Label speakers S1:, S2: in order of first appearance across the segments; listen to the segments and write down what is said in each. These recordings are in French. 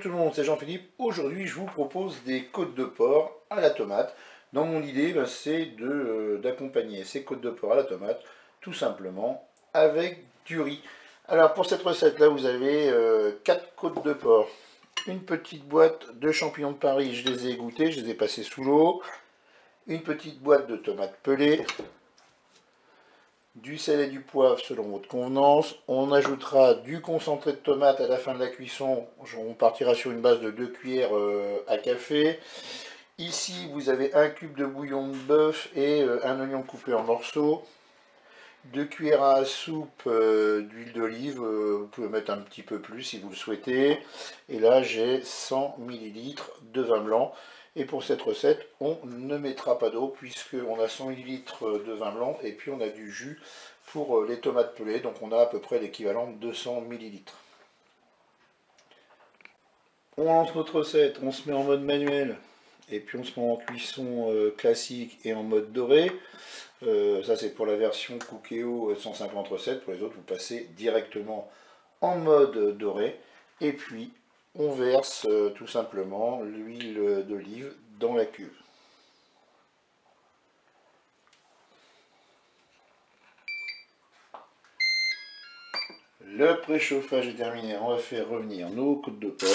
S1: tout le monde, c'est Jean-Philippe. Aujourd'hui, je vous propose des côtes de porc à la tomate. Dans mon idée, c'est d'accompagner ces côtes de porc à la tomate, tout simplement, avec du riz. Alors, pour cette recette-là, vous avez 4 côtes de porc, une petite boîte de champignons de Paris, je les ai égouttés, je les ai passés sous l'eau, une petite boîte de tomates pelées, du sel et du poivre selon votre convenance. On ajoutera du concentré de tomate à la fin de la cuisson. On partira sur une base de 2 cuillères à café. Ici, vous avez un cube de bouillon de bœuf et un oignon coupé en morceaux. 2 cuillères à soupe d'huile d'olive. Vous pouvez mettre un petit peu plus si vous le souhaitez. Et là, j'ai 100 ml de vin blanc. Et pour cette recette, on ne mettra pas d'eau puisqu'on a 100 ml de vin blanc et puis on a du jus pour les tomates pelées. Donc on a à peu près l'équivalent de 200 ml. On lance notre recette, on se met en mode manuel et puis on se met en cuisson classique et en mode doré. Ça c'est pour la version Cookéo 150 recettes. Pour les autres, vous passez directement en mode doré. Et puis on verse tout simplement l'huile d'olive dans la cuve. Le préchauffage est terminé, on va faire revenir nos côtes de porc.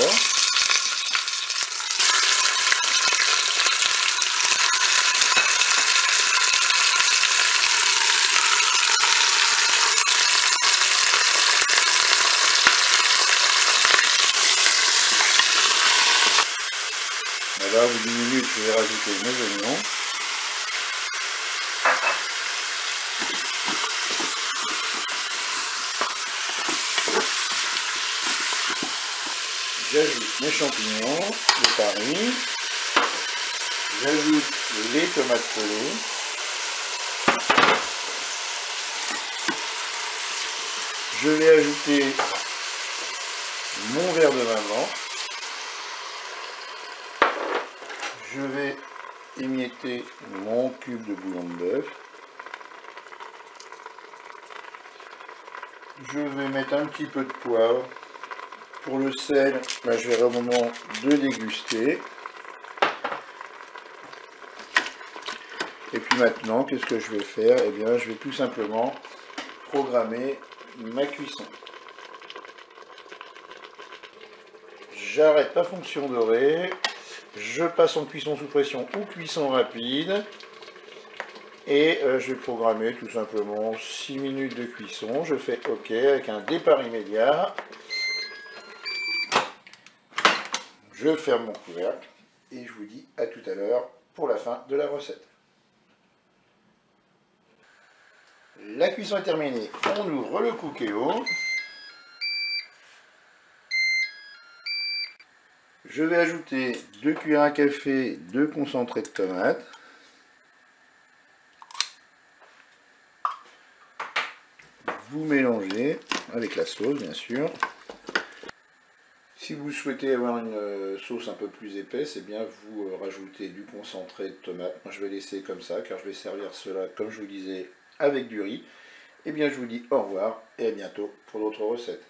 S1: Là, au bout d'une minute, je vais rajouter mes oignons. J'ajoute mes champignons de Paris. J'ajoute les tomates pelées. Je vais ajouter mon verre de vin blanc. Je vais émietter mon cube de bouillon de bœuf. Je vais mettre un petit peu de poivre. Pour le sel, je verrai au moment de déguster. Et puis maintenant, qu'est-ce que je vais faire? Eh bien, je vais tout simplement programmer ma cuisson. J'arrête la fonction dorée. Je passe en cuisson sous pression ou cuisson rapide. Et je vais programmer tout simplement 6 minutes de cuisson. Je fais OK avec un départ immédiat. Je ferme mon couvercle et je vous dis à tout à l'heure pour la fin de la recette. La cuisson est terminée. On ouvre le Cookéo. Je vais ajouter 2 cuillères à café de concentré de tomate. Vous mélangez avec la sauce, bien sûr. Si vous souhaitez avoir une sauce un peu plus épaisse, eh bien vous rajoutez du concentré de tomate. Moi je vais laisser comme ça, car je vais servir cela, comme je vous disais, avec du riz. Eh bien je vous dis au revoir et à bientôt pour d'autres recettes.